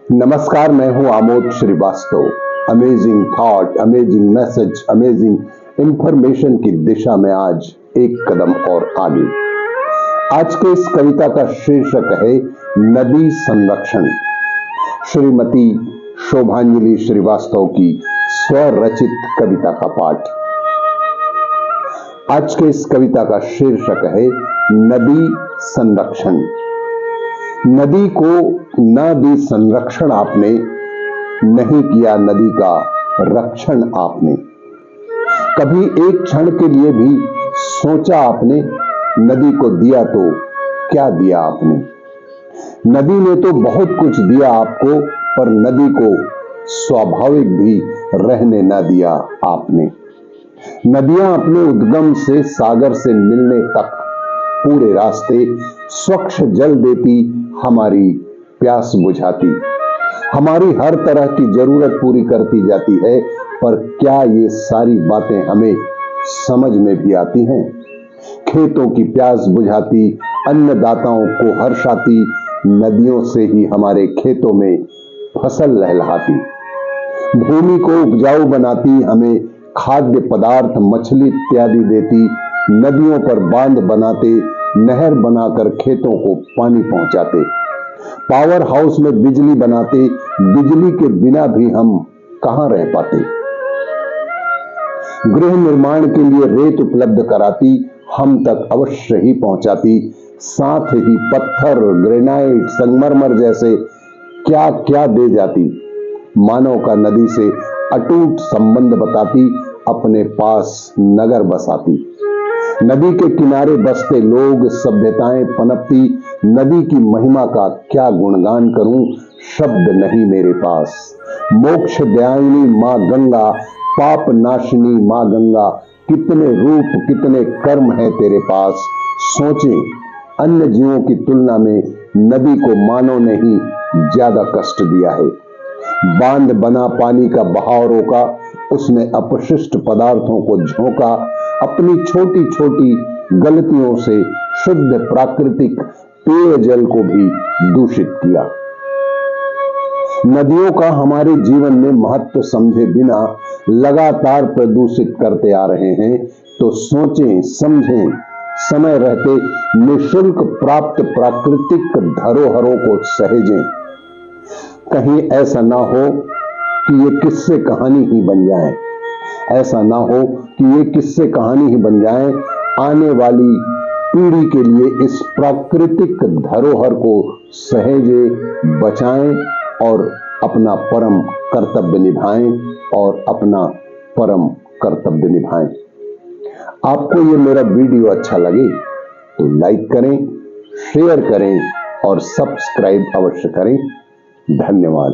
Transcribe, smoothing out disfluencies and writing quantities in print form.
नमस्कार, मैं हूं Amod Shrivastava. Amazing thought, amazing message, amazing information की दिशा में आज एक कदम और आगे। आज के इस कविता का शीर्षक है नदी संरक्षण। श्रीमती शोभांजलि श्रीवास्तव की स्वरचित कविता का पाठ। आज के इस कविता का शीर्षक है नदी संरक्षण। नदी को न दी संरक्षण आपने, नहीं किया नदी का रक्षण आपने। कभी एक क्षण के लिए भी सोचा आपने, नदी को दिया तो क्या दिया आपने। नदी ने तो बहुत कुछ दिया आपको, पर नदी को स्वाभाविक भी रहने न दिया आपने। नदियां अपने उद्गम से सागर से मिलने तक पूरे रास्ते स्वच्छ जल देती, हमारी प्यास बुझाती, हमारी हर तरह की जरूरत पूरी करती जाती है। पर क्या ये सारी बातें हमें समझ में भी आती हैं? खेतों की प्यास बुझाती, अन्नदाताओं को हर्षाती, नदियों से ही हमारे खेतों में फसल लहलहाती, भूमि को उपजाऊ बनाती, हमें खाद्य पदार्थ मछली इत्यादि देती, नदियों पर बांध बनाते, नहर बनाकर खेतों को पानी पहुंचाते, पावर हाउस में बिजली बनाते, बिजली के बिना भी हम कहां रह पाते, गृह निर्माण के लिए रेत उपलब्ध कराती, हम तक अवश्य ही पहुंचाती, साथ ही पत्थर, ग्रेनाइट, संगमरमर जैसे क्या क्या दे जाती, मानव का नदी से अटूट संबंध बताती, अपने पास नगर बसाती। नदी के किनारे बसते लोग, सभ्यताएं पनपती, नदी की महिमा का क्या गुणगान करूं, शब्द नहीं मेरे पास। मोक्ष दयायिनी मां गंगा, पाप नाशिनी मां गंगा, कितने रूप कितने कर्म है तेरे पास। सोचें, अन्य जीवों की तुलना में नदी को मानव ने ही ज्यादा कष्ट दिया है। बांध बना, पानी का बहाव रोका, उसने अपशिष्ट पदार्थों को झोंका, अपनी छोटी छोटी गलतियों से शुद्ध प्राकृतिक पेयजल को भी दूषित किया। नदियों का हमारे जीवन में महत्व समझे बिना लगातार प्रदूषित करते आ रहे हैं, तो सोचें समझें, समय रहते निःशुल्क प्राप्त प्राकृतिक धरोहरों को सहेजें। कहीं ऐसा ना हो कि ये किस्से कहानी ही बन जाए, ऐसा ना हो कि ये किस्से कहानी ही बन जाए। आने वाली पीढ़ी के लिए इस प्राकृतिक धरोहर को सहेजे, बचाएं और अपना परम कर्तव्य निभाएं आपको ये मेरा वीडियो अच्छा लगे तो लाइक करें, शेयर करें और सब्सक्राइब अवश्य करें। धन्यवाद।